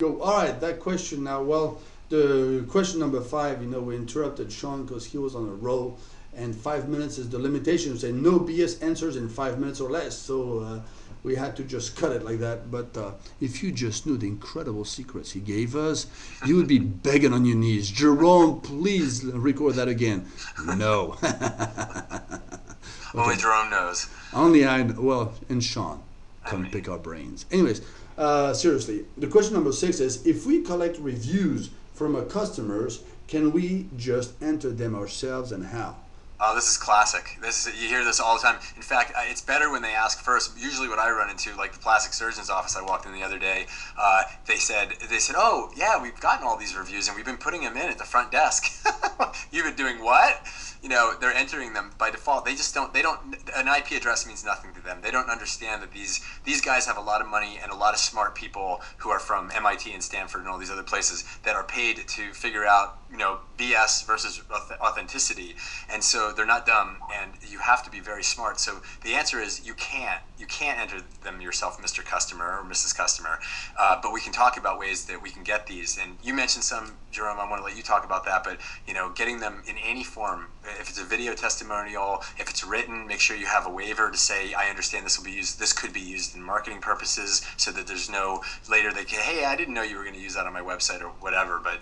Go. All right, that question now. Well, the question number 5, we interrupted Sean because he was on a roll, and 5 minutes is the limitation. We say no BS answers in 5 minutes or less. So we had to just cut it like that. But if you just knew the incredible secrets he gave us, you would be begging on your knees. Jerome, please record that again. No. Only Okay. Jerome knows. Only and Sean come pick our brains. Anyways, seriously, the question number 6 is, if we collect reviews from our customers, can we just enter them ourselves, and how? Oh, this is classic. You hear this all the time. In fact, it's better when they ask first. Usually, what I run into, like the plastic surgeon's office, I walked in the other day. They said, "Oh, yeah, we've gotten all these reviews and we've been putting them in at the front desk." You've been doing what? They're entering them by default. They just don't. They don't. An IP address means nothing to them. They don't understand that these guys have a lot of money and a lot of smart people who are from MIT and Stanford and all these other places that are paid to figure out BS versus authenticity. And so they're not dumb, and you have to be very smart. So the answer is you can't enter them yourself, Mr. Customer or Mrs. Customer. But we can talk about ways that we can get these. And you mentioned some, Jerome. I want to let you talk about that. But getting them in any form. If it's a video testimonial, if it's written, make sure you have a waiver to say, I understand this will be used. This could be used in marketing purposes, so that there's no later they can, hey, I didn't know you were going to use that on my website or whatever. But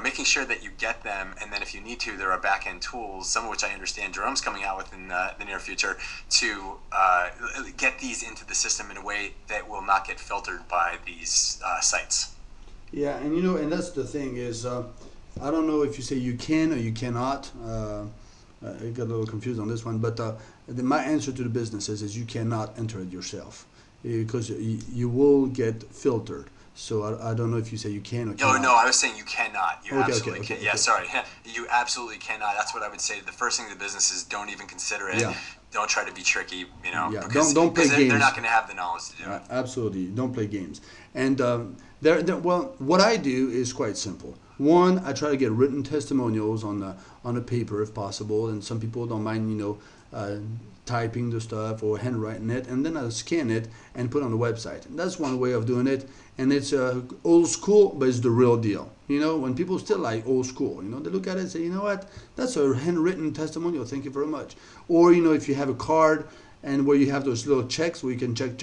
making sure that you get them, and then if you need to, there are back end tools, some of which I understand Jerome's coming out with in the near future, to get these into the system in a way that will not get filtered by these sites. Yeah, and and that's the thing is, I don't know if you say you can or you cannot. I got a little confused on this one, but my answer to the business is you cannot enter it yourself because you will get filtered. So I don't know if you say you can or cannot. No, I was saying you cannot. You absolutely can. Okay. Yeah, sorry. You absolutely cannot. That's what I would say. The first thing to the business is don't even consider it. Yeah. Don't try to be tricky, Yeah, because, don't play games. They're not going to have the knowledge to do it. Absolutely, don't play games. And well, what I do is quite simple. One, I try to get written testimonials on a paper if possible, and some people don't mind, typing the stuff or handwriting it, and then I scan it and put it on the website. And that's one way of doing it, and it's old school, but it's the real deal. When people still like old school, they look at it and say, you know what, that's a handwritten testimonial, thank you very much. Or, if you have a card and where you have those little checks where you can check,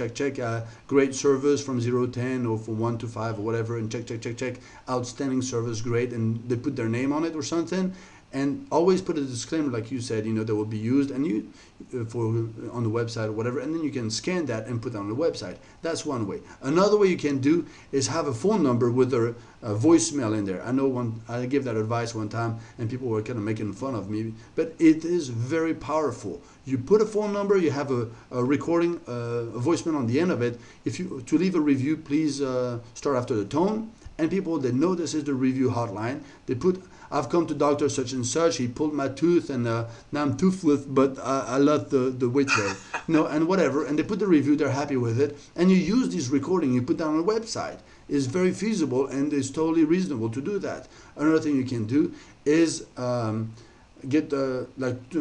great service from 0 to 10 or from 1 to 5 or whatever, and check, outstanding service, great, and they put their name on it or something. And always put a disclaimer, like you said, that will be used and on the website or whatever, and then you can scan that and put it on the website. That's one way. Another way you can do is have a phone number with a voicemail in there. I know I gave that advice one time, and people were kind of making fun of me, but it is very powerful. You put a phone number, you have a recording, a voicemail on the end of it. To leave a review, please start after the tone, and people that know this is the review hotline, they put, I've come to doctor such and such, he pulled my tooth and now I'm toothless, but I love the weight there. And whatever. And they put the review, they're happy with it. And you use this recording, you put that on a website. It's very feasible and it's totally reasonable to do that. Another thing you can do is get tools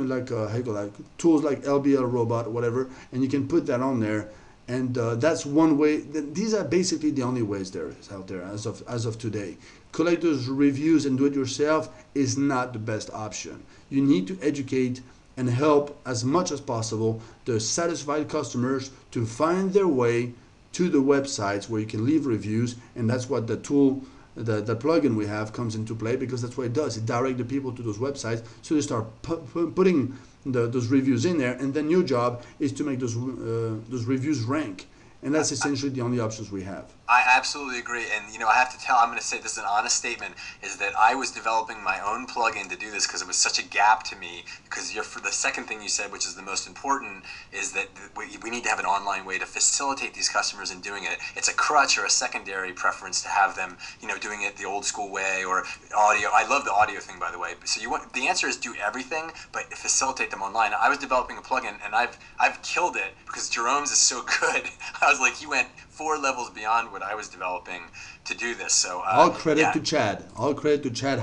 like LBL Robot or whatever, and you can put that on there. And that's one way. These are basically the only ways there is out there as of today. Collect those reviews and do it yourself is not the best option. You need to educate and help as much as possible the satisfied customers to find their way to the websites where you can leave reviews, and that's what the tool, the plugin we have comes into play, because that's what it does. It directs the people to those websites, so they start putting those reviews in there, and then your job is to make those reviews rank, and that's essentially the only options we have. I absolutely agree, and I have to tell, I'm going to say this is an honest statement, is that I was developing my own plugin to do this because it was such a gap to me, because for the second thing you said, which is the most important, is that we need to have an online way to facilitate these customers in doing it. It's a crutch or a secondary preference to have them, doing it the old school way, or audio. I love the audio thing, by the way. So the answer is do everything, but facilitate them online. I was developing a plugin, and I've killed it because Jerome's is so good. I was like, he went 4 levels beyond what I was developing to do this. So all credit to Chad. All credit to Chad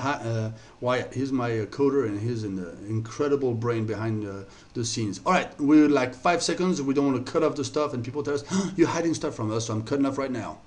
Wyatt. He's my coder, and he's an incredible brain behind the scenes. All right, we're like 5 seconds. We don't want to cut off the stuff, and people tell us, you're hiding stuff from us, so I'm cutting off right now.